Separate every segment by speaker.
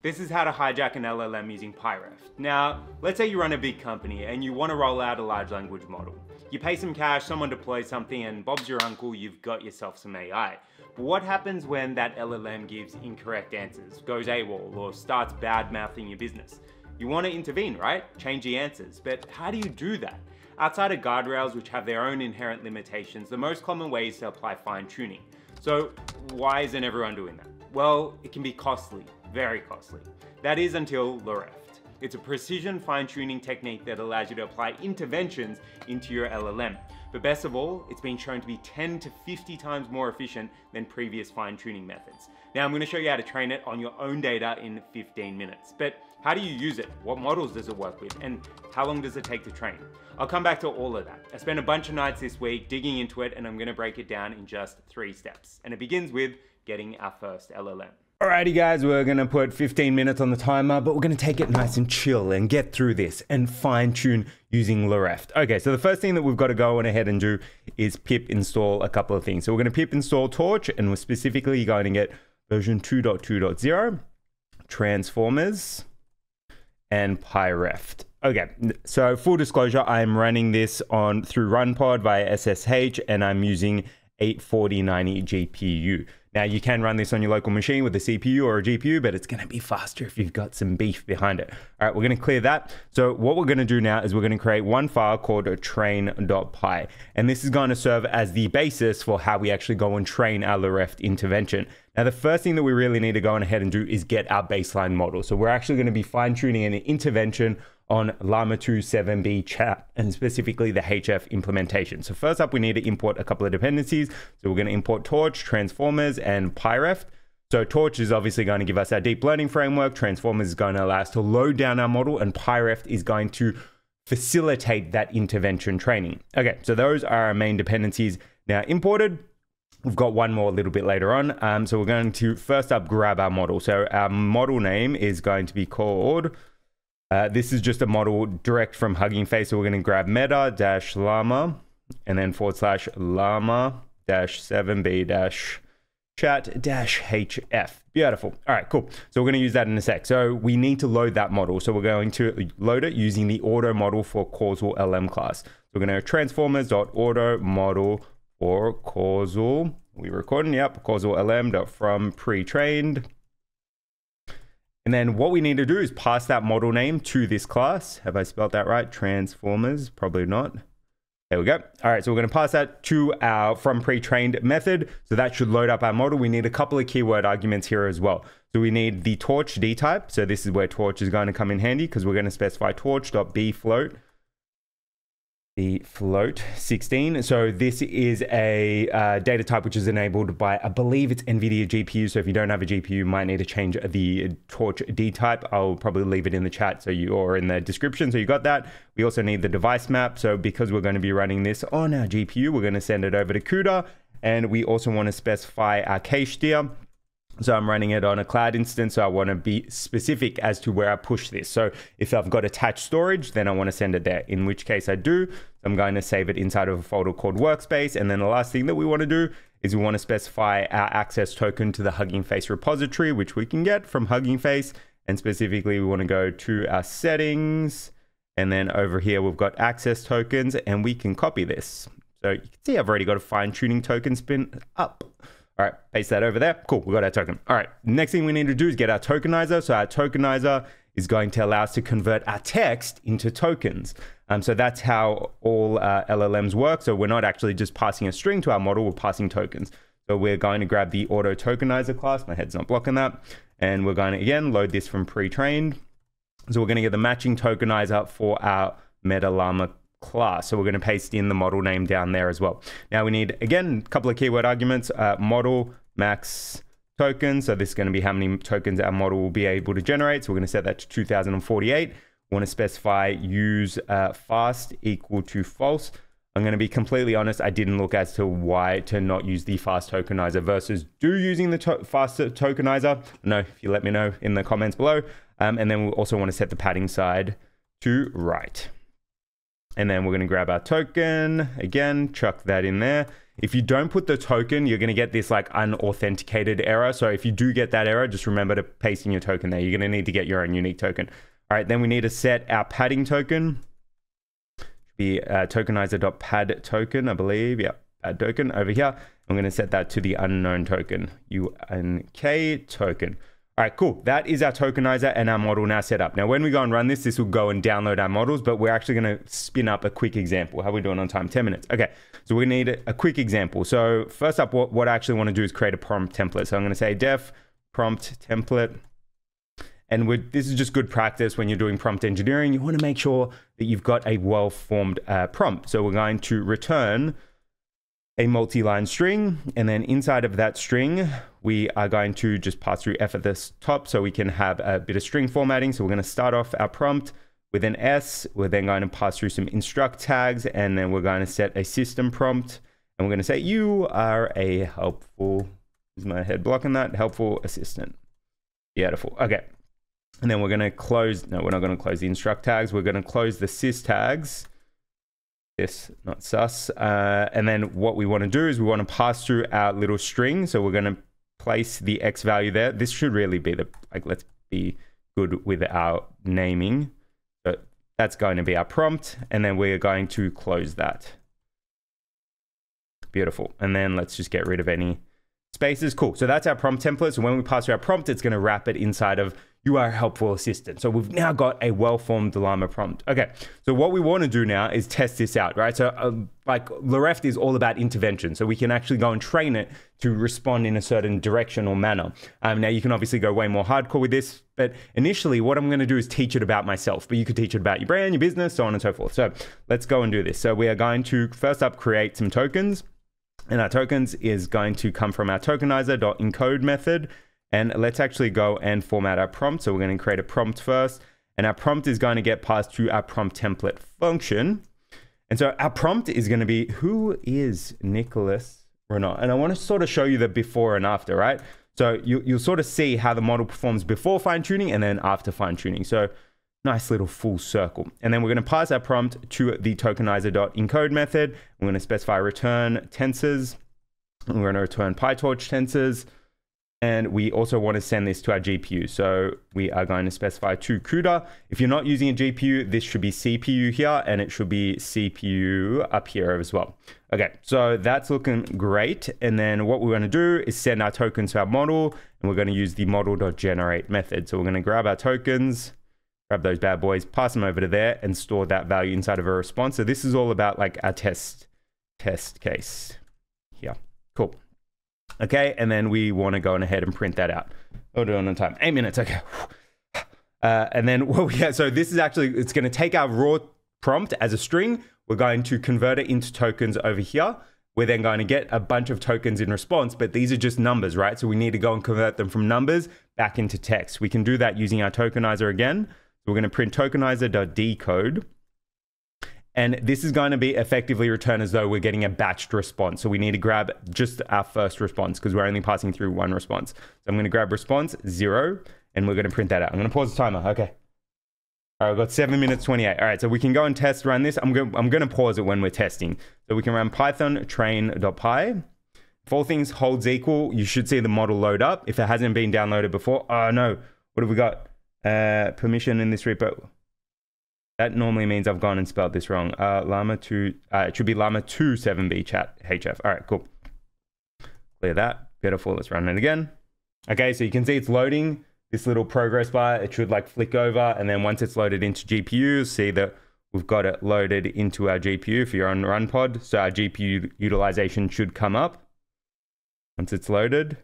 Speaker 1: This is how to hijack an LLM using PyReft. Now, let's say you run a big company and you want to roll out a large language model. You pay some cash, someone deploys something, and Bob's your uncle, you've got yourself some AI. But what happens when that LLM gives incorrect answers, goes AWOL, or starts bad-mouthing your business? You want to intervene, right? Change the answers. But how do you do that? Outside of guardrails, which have their own inherent limitations, the most common way is to apply fine-tuning. So why isn't everyone doing that? Well, it can be costly, very costly. That is until LLM. It's a precision fine-tuning technique that allows you to apply interventions into your LLM. But best of all, it's been shown to be 10 to 50 times more efficient than previous fine-tuning methods. Now I'm going to show you how to train it on your own data in 15 minutes. But how do you use it? What models does it work with? And how long does it take to train? I'll come back to all of that. I spent a bunch of nights this week digging into it, and I'm going to break it down in just 3 steps. And it begins with getting our first LLM.
Speaker 2: Alrighty guys, we're gonna put 15 minutes on the timer, but we're gonna take it nice and chill and get through this and fine tune using PyReft. Okay, so the first thing that we've got to go on ahead and do is pip install a couple of things. So we're gonna pip install Torch, and we're specifically going to get version 2.2.0, transformers, and PyReft. Okay, so full disclosure, I'm running this through RunPod via SSH, and I'm using 84090 GPU. Now you can run this on your local machine with a CPU or a GPU, but it's going to be faster if you've got some beef behind it. All right, we're going to clear that. So what we're going to do now is we're going to create one file called train.py. And this is going to serve as the basis for how we actually go and train our PyReft intervention. Now, the first thing that we really need to go on ahead and do is get our baseline model. So we're actually going to be fine tuning an intervention on Llama 2 7B chat, and specifically the HF implementation. So first up, we need to import a couple of dependencies. So we're going to import Torch, transformers, and PyReft. So Torch is obviously going to give us our deep learning framework. Transformers is going to allow us to load down our model, and PyReft is going to facilitate that intervention training. Okay, so those are our main dependencies now imported. We've got one more a little bit later on. So we're going to first up grab our model. So our model name is going to be called, this is just a model direct from Hugging Face. So we're going to grab meta-llama and then /llama-7b-chat-hf. Beautiful. All right, cool. So we're going to use that in a sec. So we need to load that model. So we're going to load it using the auto model for causal LM class. So we're going to transformers.auto model for causal. We recording? Yep. Causal LM.from pre-trained. And then what we need to do is pass that model name to this class. Have I spelled that right? Transformers, probably not. There we go. All right, so we're going to pass that to our from pre-trained method. So that should load up our model. We need a couple of keyword arguments here as well. So we need the torch D type. So this is where torch is going to come in handy, because we're going to specify torch.bfloat. The float 16. So this is a data type which is enabled by, I believe it's NVIDIA GPU. So if you don't have a GPU, you might need to change the torch D type. I'll probably leave it in the chat or in the description. So you got that. We also need the device map. So because we're going to be running this on our GPU, we're going to send it over to CUDA. And we also want to specify our cache tier. So I'm running it on a cloud instance, so I want to be specific as to where I push this. So if I've got attached storage, then I want to send it there, in which case I do. I'm going to save it inside of a folder called workspace. And then the last thing that we want to do is we want to specify our access token to the Hugging Face repository, which we can get from Hugging Face. And specifically, we want to go to our settings. And then over here, we've got access tokens, and we can copy this. So you can see I've already got a fine tuning token spin up. All right, paste that over there. Cool, we got our token. All right, next thing we need to do is get our tokenizer. So our tokenizer is going to allow us to convert our text into tokens. So that's how all LLMs work. So we're not actually just passing a string to our model, we're passing tokens. So we're going to grab the auto tokenizer class. My head's not blocking that. And we're going to, again, load this from pre-trained. So we're going to get the matching tokenizer for our meta-llama class. So we're going to paste in the model name down there as well. Now we need, again, a couple of keyword arguments, model max token. So this is going to be how many tokens our model will be able to generate. So we're going to set that to 2048. We want to specify use fast equal to false. I'm going to be completely honest, I didn't look as to why to not use the fast tokenizer versus using the fast tokenizer. No, if you let me know in the comments below. And then we also want to set the padding side to right. And then we're going to grab our token, again, chuck that in there. If you don't put the token, you're going to get this like unauthenticated error. So if you do get that error, just remember to paste in your token there. You're going to need to get your own unique token. All right, then we need to set our padding token. Should be tokenizer.pad token, I believe. Yeah, pad token over here. I'm going to set that to the unknown token, UNK token. All right, cool. That is our tokenizer and our model now set up. Now, when we go and run this, this will go and download our models, but we're actually going to spin up a quick example. How are we doing on time? 10 minutes. Okay, so we need a quick example. So first up, what I actually want to do is create a prompt template. So I'm going to say def prompt template. And this is just good practice when you're doing prompt engineering. You want to make sure that you've got a well-formed prompt. So we're going to return a multi-line string, and then inside of that string, we are going to just pass through F at the top so we can have a bit of string formatting. So we're going to start off our prompt with an S. We're then going to pass through some instruct tags, and then we're going to set a system prompt, and we're going to say, you are a helpful, is my head blocking that? Helpful assistant. Beautiful. Okay. And then we're going to close, no, we're not going to close the instruct tags. We're going to close the sys tags. This, not sus. And then what we want to do is we want to pass through our little string. So we're going to place the X value there. This should really be the, like, let's be good with our naming. So that's going to be our prompt. And then we're going to close that. Beautiful. And then let's just get rid of any spaces. Cool. So that's our prompt template. So when we pass through our prompt, it's going to wrap it inside of you are a helpful assistant. So we've now got a well-formed Llama prompt. Okay, so what we want to do now is test this out, right? So like LaReft is all about intervention. So we can actually go and train it to respond in a certain direction or manner. Now you can obviously go way more hardcore with this, but initially what I'm going to do is teach it about myself, but you could teach it about your brand, your business, so on and so forth. So let's go and do this. So we are going to first up create some tokens, and our tokens is going to come from our tokenizer.encode method. And let's actually go and format our prompt. So we're going to create a prompt first, and our prompt is going to get passed through our prompt template function. And so our prompt is going to be, who is Nicholas Renault? And I want to sort of show you the before and after, right? So you'll sort of see how the model performs before fine tuning and then after fine tuning. So nice little full circle. And then we're going to pass our prompt to the tokenizer.encode method. We're going to specify return tensors. And we're going to return PyTorch tensors. And we also want to send this to our GPU. So we are going to specify to CUDA. If you're not using a GPU, this should be CPU here, and it should be CPU up here as well. Okay, so that's looking great. And then what we want to do is send our tokens to our model, and we're going to use the model.generate method. So we're going to grab our tokens, grab those bad boys, pass them over to there, and store that value inside of a response. So this is all about like our test case here. Cool. Okay, and then we want to go on ahead and print that out. Oh, do it on time. 8 minutes, okay. And then, well, yeah, so this is actually, it's going to take our raw prompt as a string. We're going to convert it into tokens over here. We're then going to get a bunch of tokens in response, but these are just numbers, right? So we need to go and convert them from numbers back into text. We can do that using our tokenizer again. So we're going to print tokenizer.decode. And this is going to be effectively returned as though we're getting a batched response. So we need to grab just our first response because we're only passing through one response. So I'm going to grab response 0, and we're going to print that out. I'm going to pause the timer. Okay. All right, we've got 7 minutes 28. All right, so we can go and run this. I'm going to pause it when we're testing. So we can run python train.py. If all things holds equal, you should see the model load up. If it hasn't been downloaded before, oh no, what have we got? Permission in this repo. That normally means I've gone and spelled this wrong. Llama 2, it should be Llama 2 7B chat HF. All right, cool. Clear that. Beautiful. Let's run it again. Okay, so you can see it's loading this little progress bar. It should like flick over, and then once it's loaded into GPU, see that we've got it loaded into our GPU if you're on run pod. So our GPU utilization should come up once it's loaded.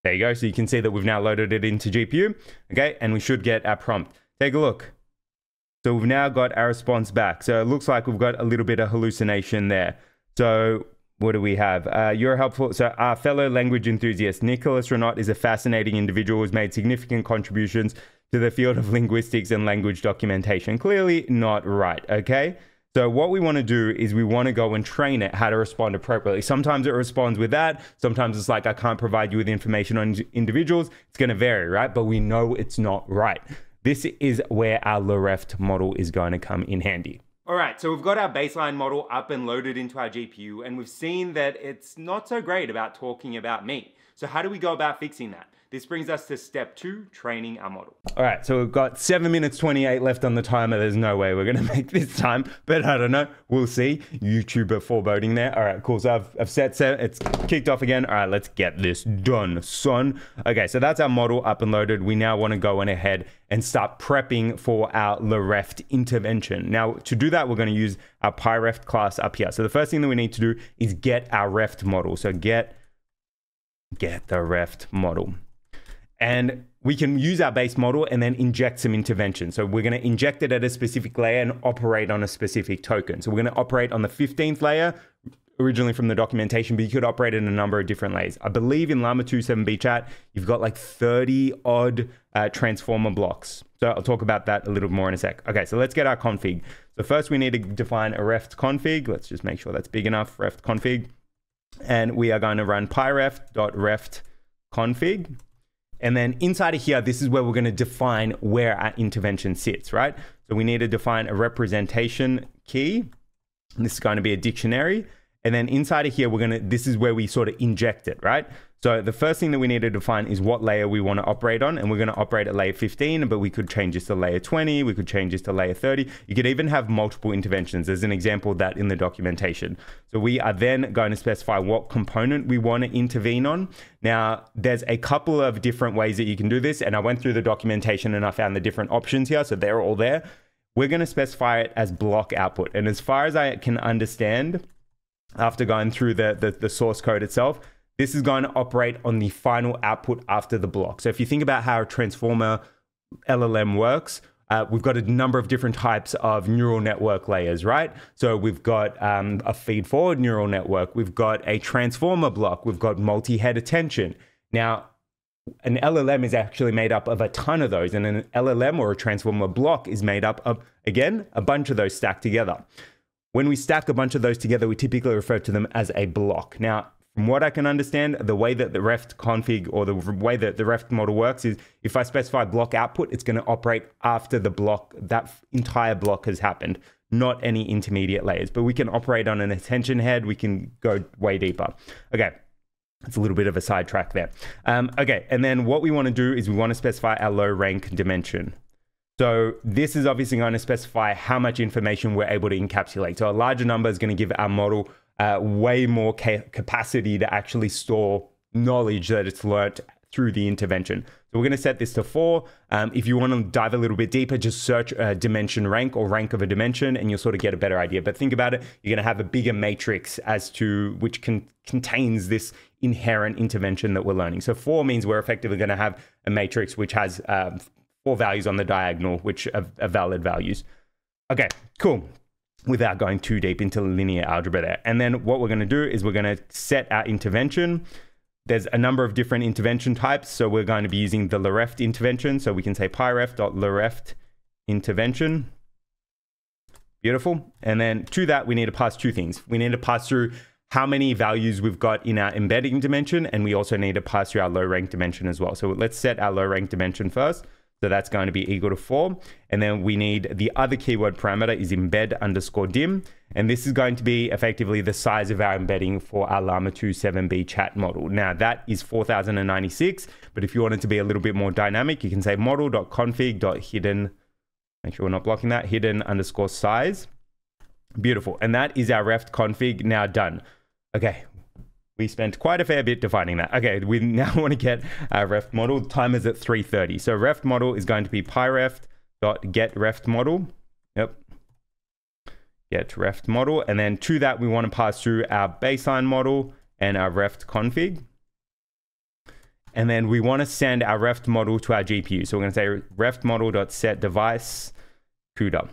Speaker 2: There you go. So you can see that we've now loaded it into GPU. Okay, and we should get our prompt. Take a look. So we've now got our response back. So it looks like we've got a little bit of hallucination there. So what do we have? You're helpful. So our fellow language enthusiast, Nicholas Renault, is a fascinating individual who's made significant contributions to the field of linguistics and language documentation. Clearly not right, okay? So what we want to do is we want to go and train it how to respond appropriately. Sometimes it responds with that. Sometimes it's like, I can't provide you with information on individuals. It's going to vary, right? But we know it's not right. This is where our LaReft model is going to come in handy.
Speaker 1: All right, so we've got our baseline model up and loaded into our GPU, and we've seen that it's not so great about talking about me. So how do we go about fixing that? This brings us to step 2, training our model.
Speaker 2: All right, so we've got 7 minutes 28 left on the timer. There's no way we're going to make this time, but I don't know. We'll see. YouTuber foreboding there. All right, cool. So I've set, it's kicked off again. All right, let's get this done, son. Okay, so that's our model up and loaded. We now want to go on ahead and start prepping for our LLM intervention. Now, to do that, we're going to use our PyReft class up here. So the first thing that we need to do is get our reft model. So get the reft model. And we can use our base model and then inject some intervention. So we're going to inject it at a specific layer and operate on a specific token. So we're going to operate on the 15th layer, originally from the documentation, but you could operate in a number of different layers. I believe in Llama 2 7B chat, you've got like 30 odd transformer blocks. So I'll talk about that a little more in a sec. Okay, so let's get our config. So first we need to define a reft config. Let's just make sure that's big enough, reft config. And we are going to run pyreft.reft config. And then inside of here, this is where we're going to define where our intervention sits, right? So we need to define a representation key. And this is going to be a dictionary. And then inside of here, this is where we sort of inject it, right? So the first thing that we need to define is what layer we want to operate on. And we're going to operate at layer 15, but we could change this to layer 20. We could change this to layer 30. You could even have multiple interventions. There's an example of that in the documentation. So we are then going to specify what component we want to intervene on. Now, there's a couple of different ways that you can do this. And I went through the documentation and I found the different options here. So they're all there. We're going to specify it as block output. And as far as I can understand, after going through the source code itself, this is going to operate on the final output after the block. So if you think about how a transformer LLM works, we've got a number of different types of neural network layers, right? So we've got a feed-forward neural network. We've got a transformer block. We've got multi-head attention. Now, an LLM is actually made up of a ton of those, and an LLM or a transformer block is made up of, again, a bunch of those stacked together. When we stack a bunch of those together, we typically refer to them as a block. Now, from what I can understand, the way that the reft config or the way that the reft model works is if I specify block output, it's going to operate after the block, that entire block has happened, not any intermediate layers. But we can operate on an attention head. We can go way deeper. Okay. It's a little bit of a sidetrack there. Okay. And then what we want to do is we want to specify our low rank dimension. So this is obviously going to specify how much information we're able to encapsulate. So a larger number is going to give our model way more capacity to actually store knowledge that it's learnt through the intervention. So we're going to set this to 4. If you want to dive a little bit deeper, just search dimension rank or rank of a dimension and you'll sort of get a better idea. But think about it, you're going to have a bigger matrix as to which contains this inherent intervention that we're learning. So 4 means we're effectively going to have a matrix which has 4 values on the diagonal, which are valid values. Okay, cool. Without going too deep into linear algebra there. And then what we're going to do is we're going to set our intervention. There's a number of different intervention types. So we're going to be using the LLM intervention. So we can say pyreft.LLM intervention. Beautiful. And then to that, we need to pass 2 things. We need to pass through how many values we've got in our embedding dimension. And we also need to pass through our low rank dimension as well. So let's set our low rank dimension first. So that's going to be equal to 4. And then we need the other keyword parameter is embed_dim. And this is going to be effectively the size of our embedding for our Llama 2 7B chat model. Now that is 4096. But if you want it to be a little bit more dynamic, you can say model.config.hidden, make sure we're not blocking that, hidden_size. Beautiful. And that is our reft config now done. Okay. We spent quite a fair bit defining that. Okay, we now want to get our reft model. Time is at 3:30. So reft model is going to be pyreft.getReftModel. Yep. Get reft model. And then to that, we want to pass through our baseline model and our reft config. And then we want to send our reft model to our GPU. So we're going to say reft model.setDevice CUDA.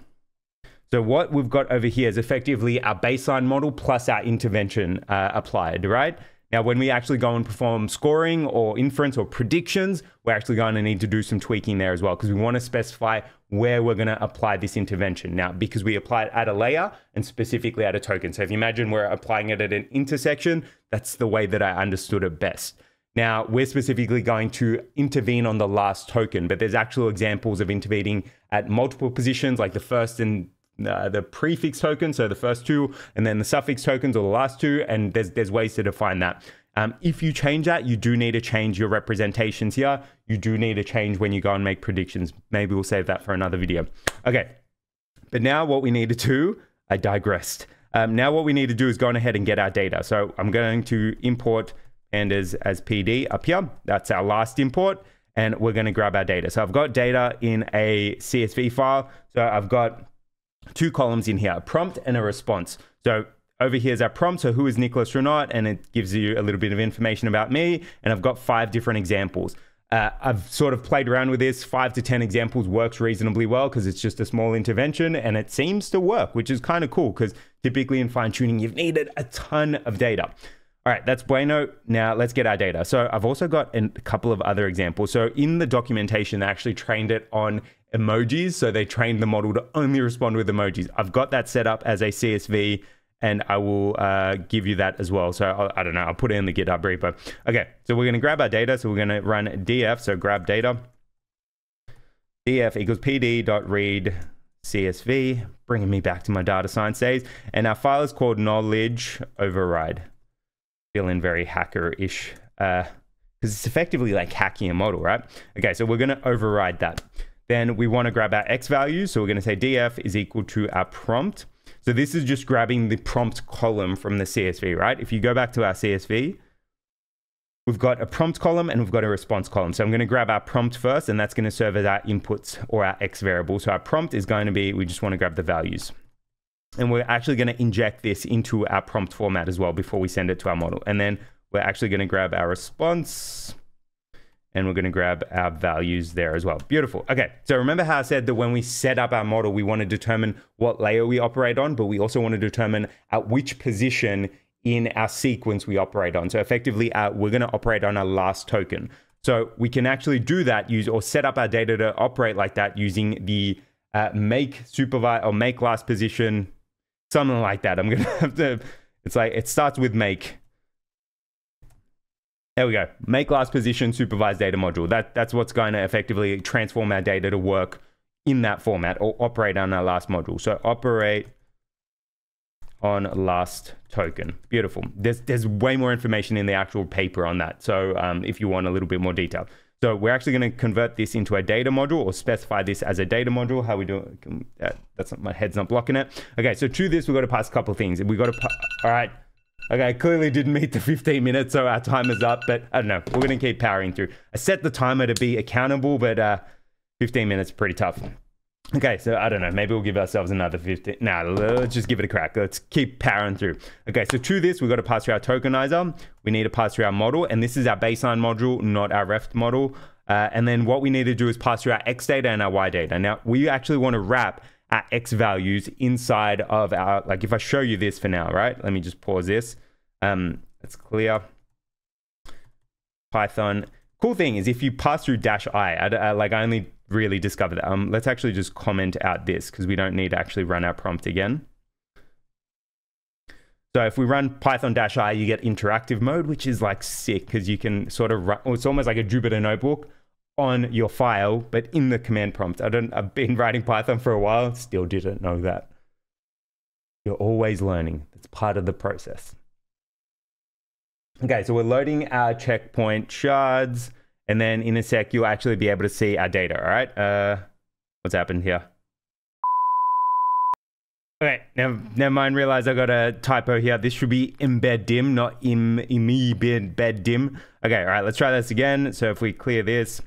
Speaker 2: So what we've got over here is effectively our baseline model plus our intervention applied, right? Now, when we actually go and perform scoring or inference or predictions, we're actually going to need to do some tweaking there as well, because we want to specify where we're going to apply this intervention. Now, because we apply it at a layer and specifically at a token. So if you imagine we're applying it at an intersection, that's the way that I understood it best. Now, we're specifically going to intervene on the last token, but there's actual examples of intervening at multiple positions, like the first and the prefix token, so the first two, and then the suffix tokens, or the last two, and there's ways to define that. If you change that, you do need to change your representations here. You do need to change when you go and make predictions. Maybe we'll save that for another video. Okay, but now what we need to do, I digressed. Now what we need to do is go on ahead and get our data. So I'm going to import pandas as PD up here. That's our last import, and we're going to grab our data. So I've got data in a CSV file. So I've got two columns in here, a prompt and a response. So over here is our prompt, so who is Nicholas Renaud, and it gives you a little bit of information about me, and I've got 5 different examples. I've sort of played around with this. 5 to 10 examples works reasonably well because it's just a small intervention, and it seems to work, which is kind of cool because typically in fine-tuning, you've needed a ton of data. All right, that's bueno. Now let's get our data. So I've also got a couple of other examples. So in the documentation, they actually trained it on emojis. So they trained the model to only respond with emojis. I've got that set up as a CSV, and I will give you that as well. So I don't know, I'll put it in the GitHub repo. Okay, so we're gonna grab our data. So we're gonna run df, so grab data. df equals pd.read CSV, bringing me back to my data science days. And our file is called knowledge override. Feeling very hacker-ish, because it's effectively like hacking a model, right? Okay, so we're gonna override that. Then we wanna grab our x values. So we're gonna say df is equal to our prompt. So this is just grabbing the prompt column from the CSV, right? If you go back to our CSV, we've got a prompt column and we've got a response column. So I'm going to grab our prompt first, and that's going to serve as our inputs or our x variable. So our prompt is going to be, we just want to grab the values. And we're actually going to inject this into our prompt format as well before we send it to our model. And then we're actually going to grab our response, and we're going to grab our values there as well. Beautiful. Okay, so remember how I said that when we set up our model, we want to determine what layer we operate on, but we also want to determine at which position in our sequence we operate on. So effectively, we're going to operate on our last token. So we can actually do that, or set up our data to operate like that using the make supervise or make last position, something like that. I'm going to have to, it's like, it starts with make. There we go. Make last position supervised data module. That's what's going to effectively transform our data to work in that format or operate on our last module. So operate on last token. Beautiful. There's way more information in the actual paper on that. So if you want a little bit more detail. So we're actually going to convert this into a data module, or specify this as a data module. How we do it? That's not, my head's not blocking it. Okay, so to this, we've got to pass a couple of things. We've got to, all right. Okay, clearly didn't meet the 15 minutes, so our timer's up, but I don't know. We're going to keep powering through. I set the timer to be accountable, but 15 minutes is pretty tough. Okay, so I don't know. Maybe we'll give ourselves another 15. Nah, let's just give it a crack. Let's keep powering through. Okay, so to this, we've got to pass through our tokenizer. We need to pass through our model, and this is our baseline module, not our reft model. And then what we need to do is pass through our x data and our y data. Now, we actually want to wrap our x values inside of our, like if I show you this for now, right? Let me just pause this. It's clear. Python. Cool thing is if you pass through -i, I only really discovered that. Let's actually just comment out this because we don't need to actually run our prompt again. So if we run Python -i, you get interactive mode, which is like sick because you can sort of run, it's almost like a Jupyter notebook on your file, but in the command prompt. I've been writing Python for a while, still didn't know that. You're always learning. It's part of the process. Okay, so we're loading our checkpoint shards, and then in a sec, you'll actually be able to see our data, all right? What's happened here? Okay, never mind, realize I got a typo here. This should be embed dim, not embed dim. Okay, all right, let's try this again. So if we clear this,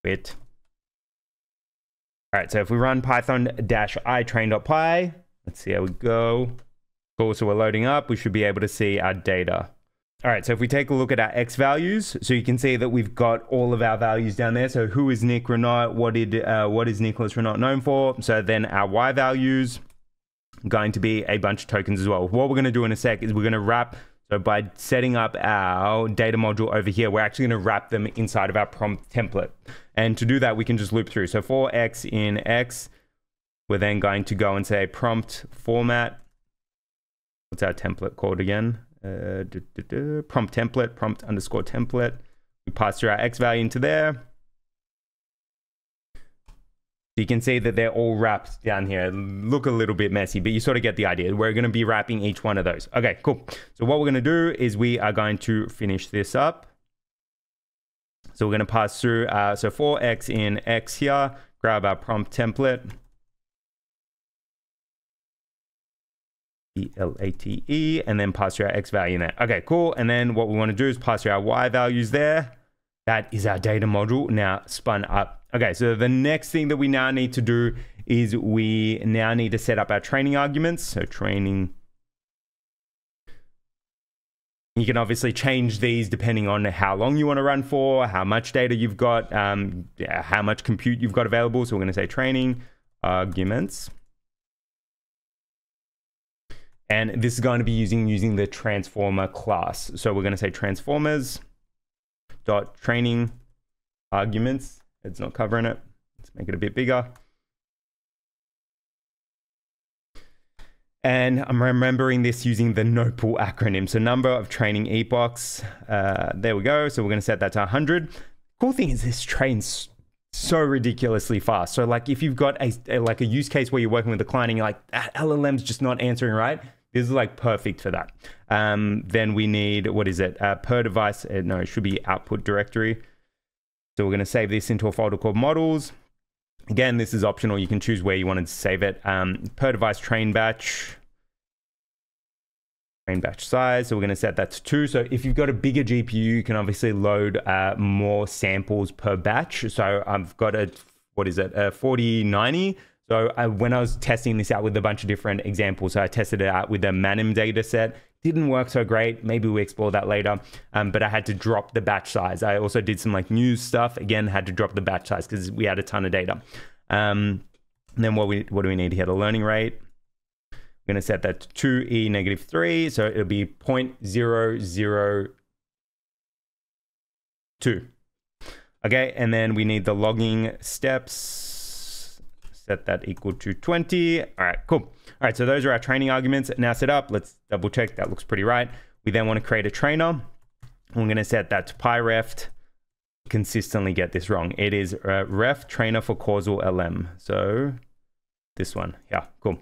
Speaker 2: quit. All right, so if we run python-i train.py, let's see how we go. Cool, so we're loading up. We should be able to see our data. All right, so if we take a look at our X values, so you can see that we've got all of our values down there. So who is Nick Renaud? What is Nicholas Renaud known for? So then our Y values, going to be a bunch of tokens as well. What we're gonna do in a sec is we're gonna wrap, so by setting up our data module over here, we're actually gonna wrap them inside of our prompt template. And to do that, we can just loop through. So for X in X, we're then going to go and say prompt format. What's our template called again? Prompt template, prompt underscore template. We pass through our X value into there. So you can see that they're all wrapped down here. Look a little bit messy, but you sort of get the idea. We're going to be wrapping each one of those. Okay, cool. So what we're going to do is we are going to finish this up. So we're going to pass through, so for x in x here, grab our prompt template. ELATE, and then pass through our x value in there. Okay, cool. And then what we want to do is pass through our y values there. That is our data module now spun up. Okay, so the next thing that we now need to do is we now need to set up our training arguments. So training, you can obviously change these depending on how long you want to run for, how much data you've got, how much compute you've got available. So we're going to say training arguments. And this is going to be using the transformer class. So we're going to say transformers dot training arguments. It's not covering it. Let's make it a bit bigger. And I'm remembering this using the NOPL acronym. So number of training epochs. There we go. So we're going to set that to 100. Cool thing is this trains so ridiculously fast. So like if you've got a use case where you're working with a client and you're like, that LLM's just not answering right, this is like perfect for that. Then we need, what is it? Per device, no, it should be output directory. So we're going to save this into a folder called models. Again, this is optional. You can choose where you wanted to save it. Per device train batch size. So we're going to set that to 2. So if you've got a bigger GPU, you can obviously load more samples per batch. So I've got a, what is it? A 4090. So when I was testing this out with a bunch of different examples, so I tested it out with a Manim data set. Didn't work so great. Maybe we explore that later. But I had to drop the batch size. I also did some like news stuff. Again, had to drop the batch size because we had a ton of data. And then what do we need here? The learning rate. We're going to set that to 2e-3. So it'll be 0.002. Okay, and then we need the logging steps. Set that equal to 20. All right, cool. All right, so those are our training arguments now set up. Let's double check. That looks pretty right. We then want to create a trainer. I'm going to set that to PyReft. Consistently get this wrong. It is ref trainer for causal LM. So this one. Yeah, cool.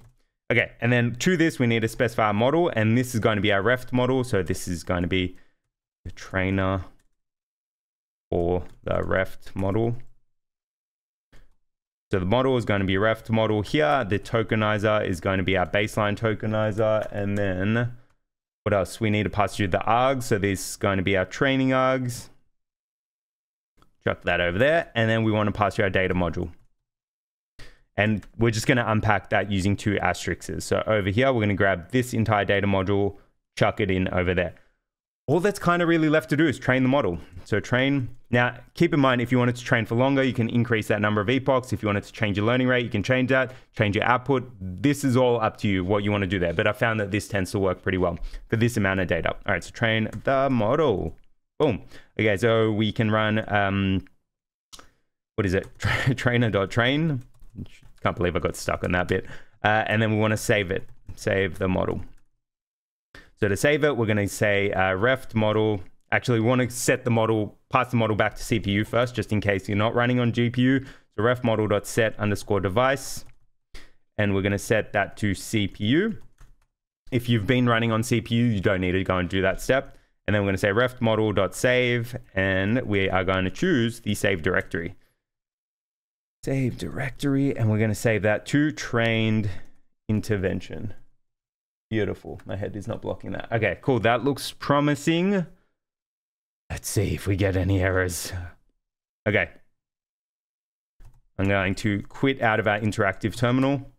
Speaker 2: Okay, and then to this, we need to specify a model, and this is going to be our reft model. So this is going to be the trainer for the reft model. So the model is going to be a reft model here. The tokenizer is going to be our baseline tokenizer. And then what else? We need to pass through the args. So this is going to be our training args. Chuck that over there. And then we want to pass through our data module. And we're just going to unpack that using 2 asterisks. So over here, we're going to grab this entire data module, chuck it in over there. All that's kind of really left to do is train the model. So train. Now, keep in mind, if you wanted to train for longer, you can increase that number of epochs. If you wanted to change your learning rate, you can change that, change your output. This is all up to you, what you want to do there. But I found that this tends to work pretty well for this amount of data. All right, so train the model. Boom. Okay, so we can run, what is it? Trainer.train. Can't believe I got stuck on that bit. And then we want to save it, save the model. So to save it, we're going to say reft model. Actually, we want to set the model, pass the model back to CPU first, just in case you're not running on GPU. So ref model.set_device. And we're going to set that to CPU. If you've been running on CPU, you don't need to go and do that step. And then we're going to say ref model.save. And we are going to choose the save directory. Save directory. And we're going to save that to trained intervention. Beautiful. My head is not blocking that. Okay, cool. That looks promising. Let's see if we get any errors. Okay. I'm going to quit out of our interactive terminal.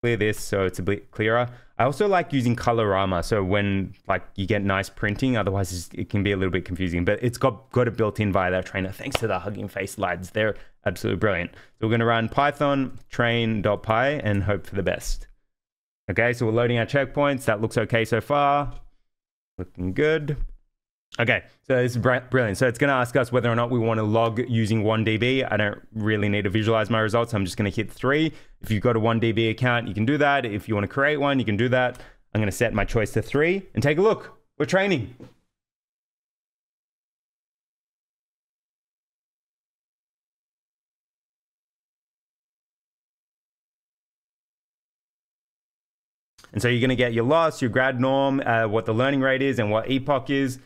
Speaker 2: Clear this so it's a bit clearer. I also like using Colorama. So when like you get nice printing, otherwise it can be a little bit confusing, but it's got it built in via that trainer. Thanks to the Hugging Face lads. They're absolutely brilliant. So we're going to run Python train.py and hope for the best. Okay, so we're loading our checkpoints. That looks okay so far. Looking good. Okay, so this is brilliant. So it's going to ask us whether or not we want to log using 1DB. I don't really need to visualize my results. I'm just going to hit 3. If you've got a 1DB account, you can do that. If you want to create one, you can do that. I'm going to set my choice to 3 and take a look. We're training. And so you're going to get your loss, your grad norm, what the learning rate is, and what epoch is.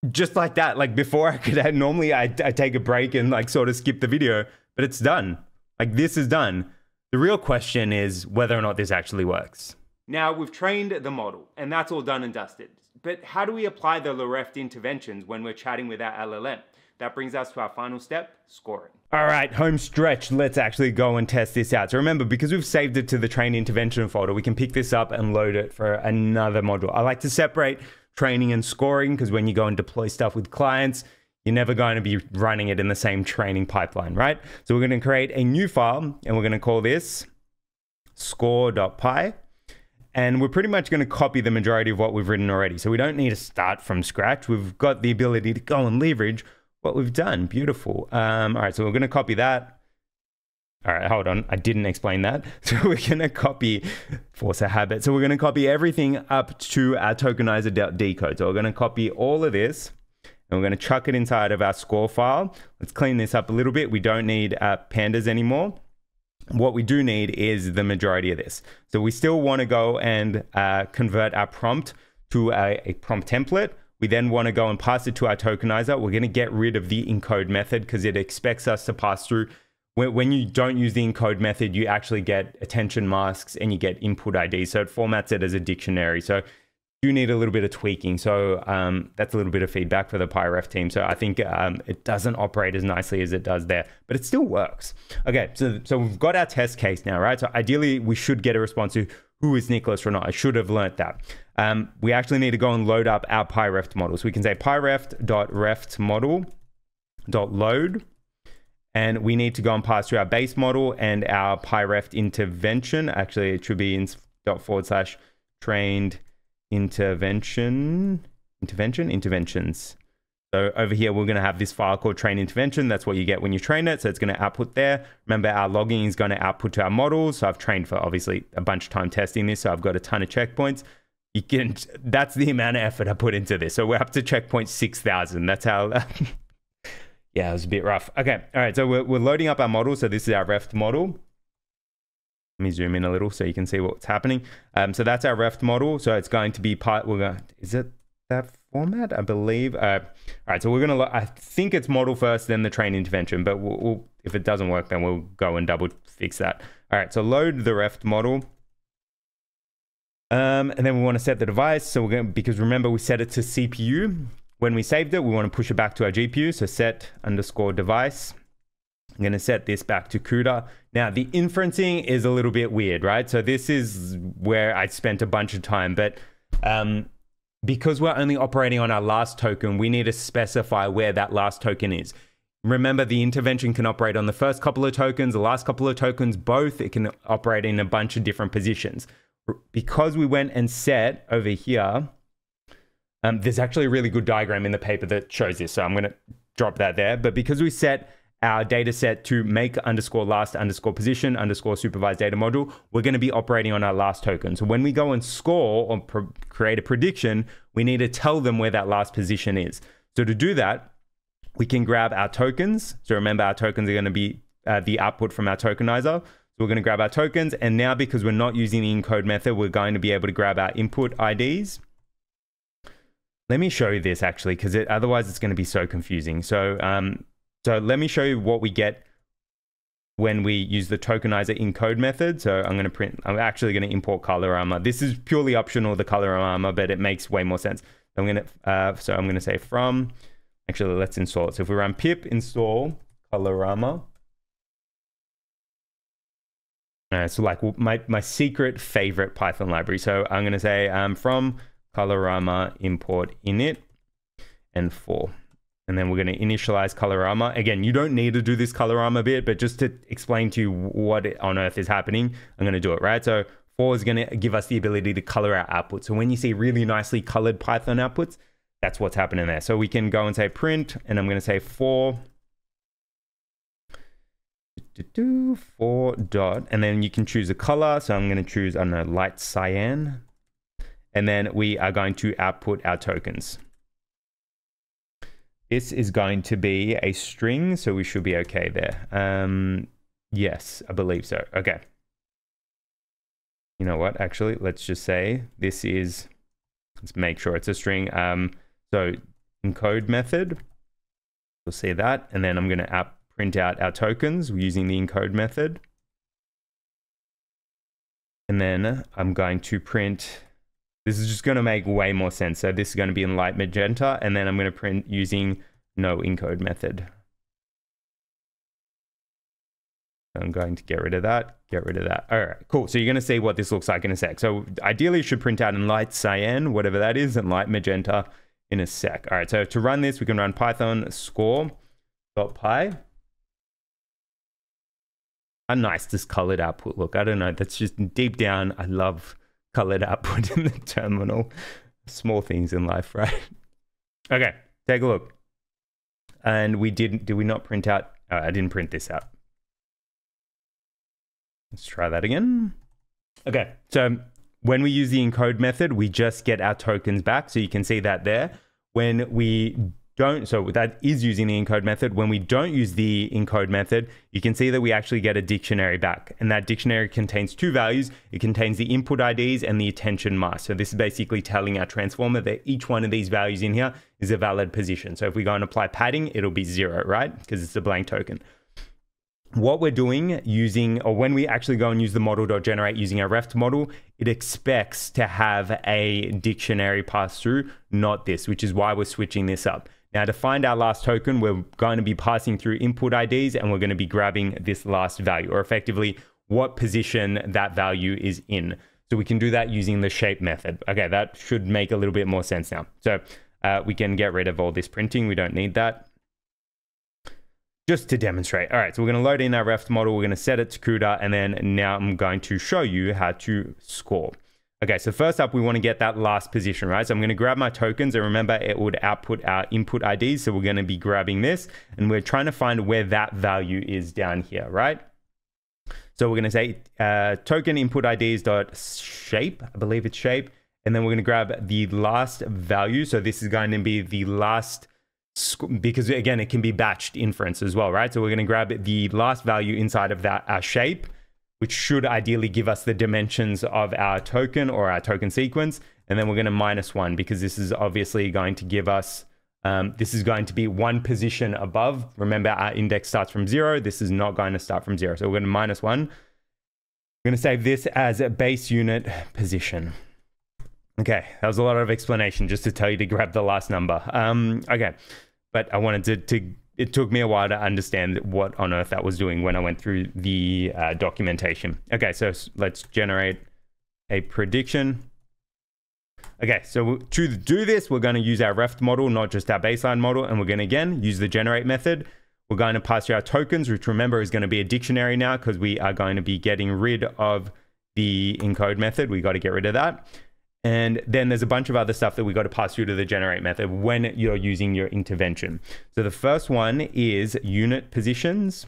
Speaker 2: Just like that. Like before I could normally I take a break and like sort of skip the video, but it's done. Like this is done. The real question is whether or not this actually works.
Speaker 1: Now we've trained the model and that's all done and dusted. But how do we apply the LLM interventions when we're chatting with our LLM? That brings us to our final step, scoring.
Speaker 2: All right, home stretch. Let's actually go and test this out. So remember, because we've saved it to the train intervention folder, we can pick this up and load it for another module. I like to separate training and scoring because when you go and deploy stuff with clients, you're never going to be running it in the same training pipeline, right? So we're going to create a new file and we're going to call this score.py. And we're pretty much going to copy the majority of what we've written already. So we don't need to start from scratch. We've got the ability to go and leverage what we've done. Beautiful. All right, so we're going to copy that. All right, hold on. I didn't explain that. So we're going to copy, force a habit. So we're going to copy everything up to our tokenizer.d code. So we're going to copy all of this and we're going to chuck it inside of our score file. Let's clean this up a little bit. We don't need pandas anymore. What we do need is the majority of this. So we still want to go and convert our prompt to a prompt template. We then want to go and pass it to our tokenizer. We're going to get rid of the encode method because it expects us to pass through. When you don't use the encode method, you actually get attention masks and you get input ID. So it formats it as a dictionary. So you need a little bit of tweaking. So that's a little bit of feedback for the PyReft team. So I think it doesn't operate as nicely as it does there, but it still works. Okay, so we've got our test case now, right? So ideally, we should get a response to who is Nicholas or not. I should have learnt that. We actually need to go and load up our PyReft model. So we can say pyreft.reft model.load. And we need to go and pass through our base model and our PyReft intervention. Actually, it should be in /trained interventions. So over here, we're going to have this file called train intervention. That's what you get when you train it. So it's going to output there. Remember, our logging is going to output to our model. So I've trained for obviously a bunch of time testing this. So I've got a ton of checkpoints. That's the amount of effort I put into this. So we're up to checkpoint 6,000. That's how... Yeah, it was a bit rough. Okay, all right, so we're loading up our model. So this is our reft model. Let me zoom in a little so you can see what's happening. So that's our reft model. So it's going to be is it that format? I believe. All right, so we're going to, I think it's model first, then the train intervention. But if it doesn't work, then we'll go and double fix that. All right, so load the reft model. And then we want to set the device. So we're going to, because remember we set it to CPU. When we saved it, we want to push it back to our GPU. So set_device. I'm going to set this back to CUDA. Now, the inferencing is a little bit weird, right? So this is where I spent a bunch of time. But because we're only operating on our last token, we need to specify where that last token is. Remember, the intervention can operate on the first couple of tokens, the last couple of tokens, both. It can operate in a bunch of different positions. Because we went and set over here... there's actually a really good diagram in the paper that shows this. So I'm going to drop that there. But because we set our data set to make_last_position_supervised data module, we're going to be operating on our last token. So when we go and score or create a prediction, we need to tell them where that last position is. So to do that, we can grab our tokens. So remember, our tokens are going to be the output from our tokenizer. So we're going to grab our tokens. And now because we're not using the encode method, we're going to be able to grab our input IDs. Let me show you this actually, because otherwise it's going to be so confusing. So, so let me show you what we get when we use the tokenizer encode method. So I'm actually going to import Colorama. This is purely optional, the Colorama, but it makes way more sense. I'm going to say from, actually let's install it. So if we run pip install Colorama. So like my secret favorite Python library. So I'm going to say from Colorama import init and for, and then we're going to initialize Colorama. Again, you don't need to do this Colorama bit, but just to explain to you what on earth is happening, I'm going to do it, right? So for is going to give us the ability to color our output. So when you see really nicely colored Python outputs, that's what's happening there. So we can go and say print, and I'm going to say for dot, and then you can choose a color. So I'm going to choose, I don't know, light cyan. And then we are going to output our tokens. This is going to be a string, so we should be okay there. Yes, I believe so. Okay. you know what, actually, let's just say this is, let's make sure it's a string. So encode method, we'll see that. And then I'm going to print out our tokens using the encode method. And then I'm going to print, this is just going to make way more sense. So this is going to be in light magenta, and then I'm going to print using no encode method. I'm going to get rid of that, get rid of that. All right, cool. So you're going to see what this looks like in a sec. So ideally it should print out in light cyan, whatever that is, and light magenta in a sec. All right, so to run this, we can run python score.py. How nice this colored output look. I don't know, that's just deep down, I love colored output in the terminal. Small things in life, right? Okay, take a look. And did we not print out? Oh, I didn't print this out. Let's try that again. Okay, so when we use the encode method, we just get our tokens back. So you can see that there. When we don't, so that is using the encode method. When we don't use the encode method, you can see that we actually get a dictionary back. And that dictionary contains two values. It contains the input IDs and the attention mask. So this is basically telling our transformer that each one of these values in here is a valid position. So if we go and apply padding, it'll be 0, right? Because it's a blank token. What we're doing using, or when we actually go and use the model.generate using our reft model, it expects to have a dictionary pass through, not this, which is why we're switching this up. Now to find our last token, we're going to be passing through input IDs, and we're going to be grabbing this last value, or effectively what position that value is in. So we can do that using the shape method. Okay, that should make a little bit more sense now. So we can get rid of all this printing. We don't need that. Just to demonstrate. All right, so we're going to load in our reft model. We're going to set it to CUDA, and then now I'm going to show you how to score. Okay, so first up, we want to get that last position, right? So I'm going to grab my tokens, and remember, it would output our input IDs. So we're going to be grabbing this, and we're trying to find where that value is down here, right? So we're going to say token input IDs dot shape, I believe it's shape, and then we're going to grab the last value. So this is going to be the last, because again, it can be batched inference as well, right? So we're going to grab the last value inside of that our shape, which should ideally give us the dimensions of our token or our token sequence. And then we're going to -1, because this is obviously going to give us, this is going to be one position above. Remember, our index starts from 0. This is not going to start from 0. So we're going to -1. We're going to save this as a base unit position. Okay, that was a lot of explanation just to tell you to grab the last number. Okay, but I wanted to it took me a while to understand what on earth that was doing when I went through the documentation. Okay, so let's generate a prediction. Okay, so to do this, we're going to use our reft model, not just our baseline model, and we're going to, again, use the generate method. We're going to pass you our tokens, which remember is going to be a dictionary now, because we are going to be getting rid of the encode method. We got to get rid of that. And then there's a bunch of other stuff that we got to pass through to the generate method when you're using your intervention. So the first one is unit positions.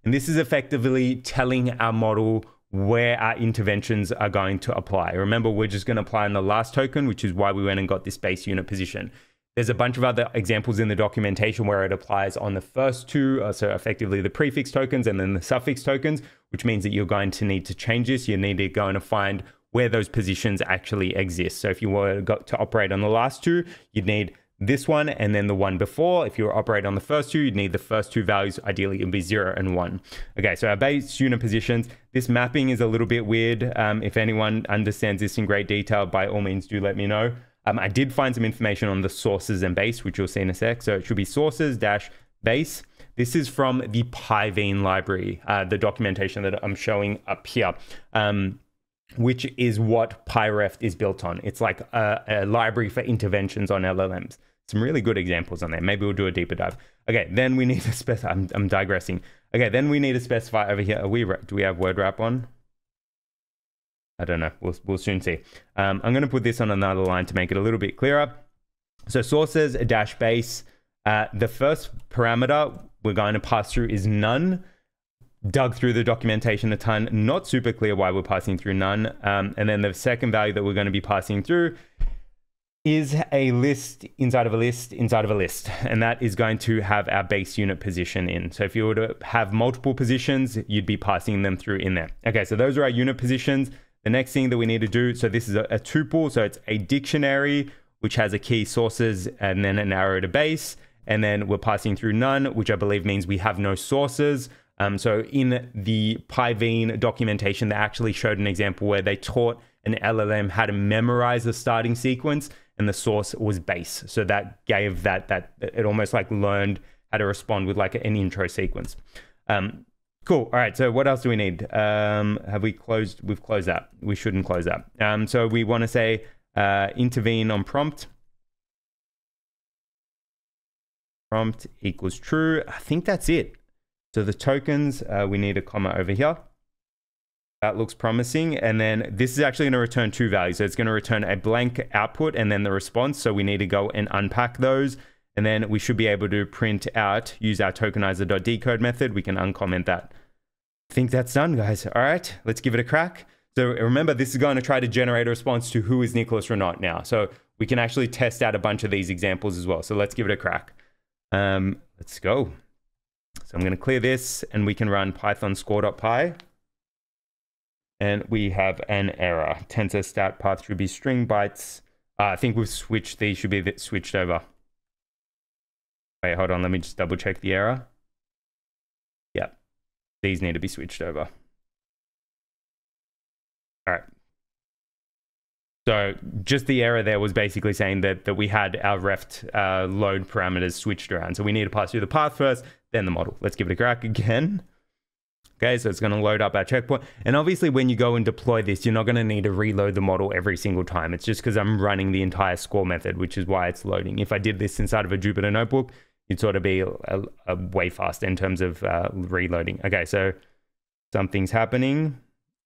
Speaker 2: And this is effectively telling our model where our interventions are going to apply. Remember, we're just going to apply on the last token, which is why we went and got this base unit position. There's a bunch of other examples in the documentation where it applies on the first two, so effectively the prefix tokens and then the suffix tokens, which means that you're going to need to change this. You need to go and find where those positions actually exist. So if you were to operate on the last two, you'd need this one and then the one before. If you were operate on the first two, you'd need the first two values. Ideally, it would be 0 and 1. Okay, so our base unit positions. This mapping is a little bit weird. If anyone understands this in great detail, by all means, do let me know. I did find some information on the sources and base, which you'll see in a sec. So it should be sources-base. This is from the PyVein library, the documentation that I'm showing up here. Which is what PyReft is built on. It's like a library for interventions on LLMs. Some really good examples on there. Maybe we'll do a deeper dive. Okay, then we need to specify, I'm digressing. Okay, then we need to specify over here, do we have word wrap on? I don't know, we'll soon see. I'm gonna put this on another line to make it a little bit clearer. So sources-base, the first parameter we're going to pass through is none. Dug through the documentation a ton, not super clear why we're passing through none. And then the second value that we're going to be passing through is a list inside of a list inside of a list. And that is going to have our base unit position in. So if you were to have multiple positions, you'd be passing them through in there. Okay, so those are our unit positions. The next thing that we need to do, so this is a tuple, so it's a dictionary which has a key sources and then an arrow to base, and then we're passing through none, which I believe means we have no sources. So in the PyVein documentation, they actually showed an example where they taught an LLM how to memorize the starting sequence, and the source was base. So that gave that it almost like learned how to respond with like an intro sequence. Cool. All right. So what else do we need? Have we closed? We've closed that. We shouldn't close that. So we want to say intervene on prompt. Prompt equals true. I think that's it. So the tokens, we need a comma over here. That looks promising. And then this is actually going to return two values. So it's going to return a blank output and then the response. So we need to go and unpack those. And then we should be able to print out, use our tokenizer.decode method. We can uncomment that. I think that's done, guys. All right, let's give it a crack. So remember, this is going to try to generate a response to who is Nicholas Renaud now. So we can actually test out a bunch of these examples as well. So let's give it a crack. Let's go. So I'm going to clear this and we can run python score.py. And we have an error. Tensor stat path should be string bytes. I think we've switched, these should be switched over. Wait, hold on, let me just double check the error. Yeah, these need to be switched over. All right. So just the error there was basically saying that we had our reft load parameters switched around. So we need to pass through the path first, then the model. Let's give it a crack again. Okay, so it's going to load up our checkpoint. And obviously when you go and deploy this, you're not going to need to reload the model every single time. It's just because I'm running the entire score method, which is why it's loading. If I did this inside of a Jupyter notebook, you'd sort of be a way faster in terms of reloading. Okay, so something's happening.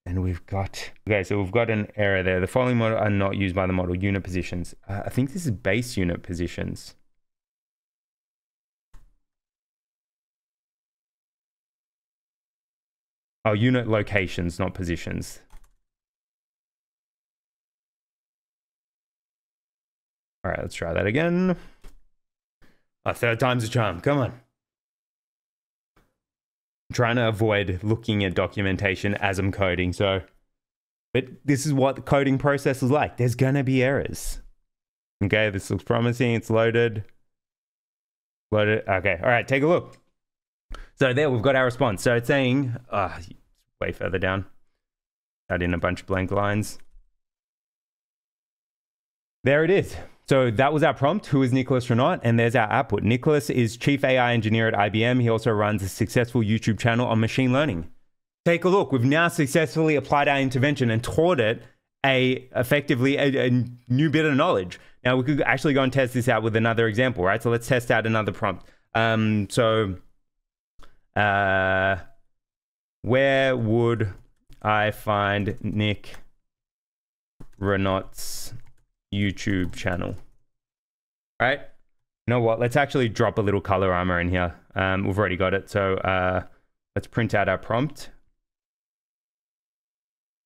Speaker 2: And we've got, okay, so we've got an error there. The following model are not used by the model. Unit positions. I think this is base unit positions. Oh, unit locations, not positions. All right, let's try that again. Oh, third time's a charm. Come on. I'm trying to avoid looking at documentation as I'm coding. But this is what the coding process is like. There's going to be errors. Okay, this looks promising. It's loaded. Loaded. Okay, all right, take a look. So there, we've got our response. So it's saying, way further down. Add in a bunch of blank lines. There it is. So that was our prompt. Who is Nicholas Renaud? And there's our output. Nicholas is Chief AI Engineer at IBM. He also runs a successful YouTube channel on machine learning. Take a look. We've now successfully applied our intervention and taught it effectively a new bit of knowledge. Now we could actually go and test this out with another example, right? So let's test out another prompt. Where would I find Nick Renaud's YouTube channel? All right. You know what? Let's actually drop a little color armor in here. We've already got it. So let's print out our prompt.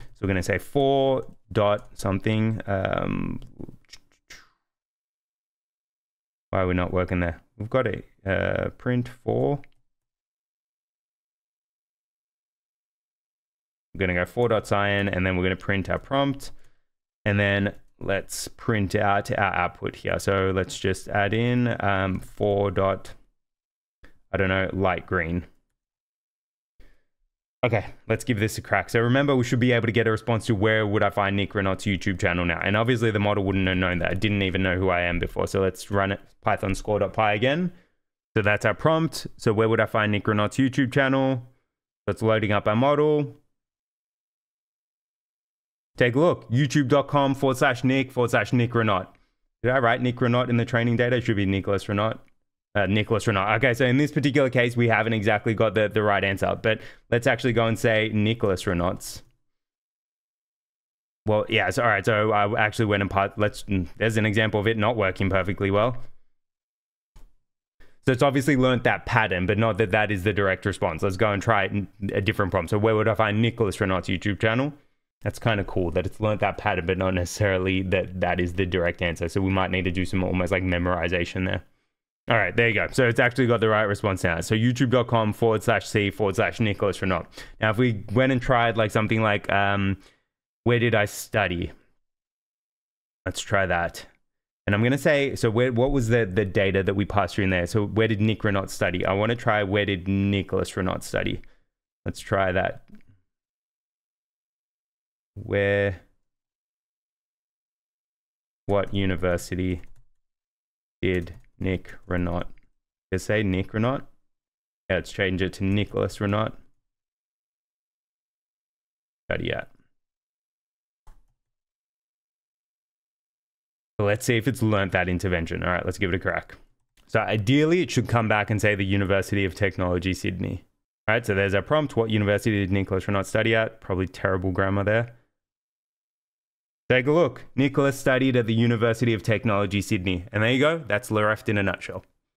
Speaker 2: So we're going to say 4 dot something. Why are we not working there? We've got a print 4. We're going to go 4.cyan, and then we're going to print our prompt. And then let's print out our output here. So let's just add in 4 dot, I don't know, light green. Okay, let's give this a crack. So remember, we should be able to get a response to where would I find Nick Renaud's YouTube channel now. And obviously the model wouldn't have known that. It didn't even know who I am before. So let's run it, python score.py again. So that's our prompt. So where would I find Nick Renaud's YouTube channel? That's loading up our model. Take a look, youtube.com/Nick/Nick Renaud. Did I write Nick Renaud in the training data? It should be Nicholas Renaud. Nicholas Renaud. Okay, so in this particular case, we haven't exactly got the right answer, but let's actually go and say Nicholas Renaud's. Well, yeah, so all right, so I actually went and there's an example of it not working perfectly well. So it's obviously learned that pattern, but not that that is the direct response. Let's go and try it in a different prompt. So where would I find Nicholas Renaud's YouTube channel? That's kind of cool that it's learned that pattern, but not necessarily that is the direct answer. So we might need to do some almost like memorization there. All right, there you go. So it's actually got the right response now. So youtube.com/C/Nicholas Renaud. Now, if we went and tried like something like where did I study? Let's try that. And I'm going to say, so what was the data that we passed through in there? So where did Nick Renaud study? I want to try, where did Nicholas Renaud study? Let's try that. What university did Nick Renaud? Just say Nick Renaud. Yeah, let's change it to Nicholas Renaud. Study at. So let's see if it's learnt that intervention. All right, let's give it a crack. So ideally, it should come back and say the University of Technology, Sydney. All right, so there's our prompt. What university did Nicholas Renaud study at? Probably terrible grammar there. Take a look. Nicholas studied at the University of Technology, Sydney. And there you go. That's LReft in a nutshell.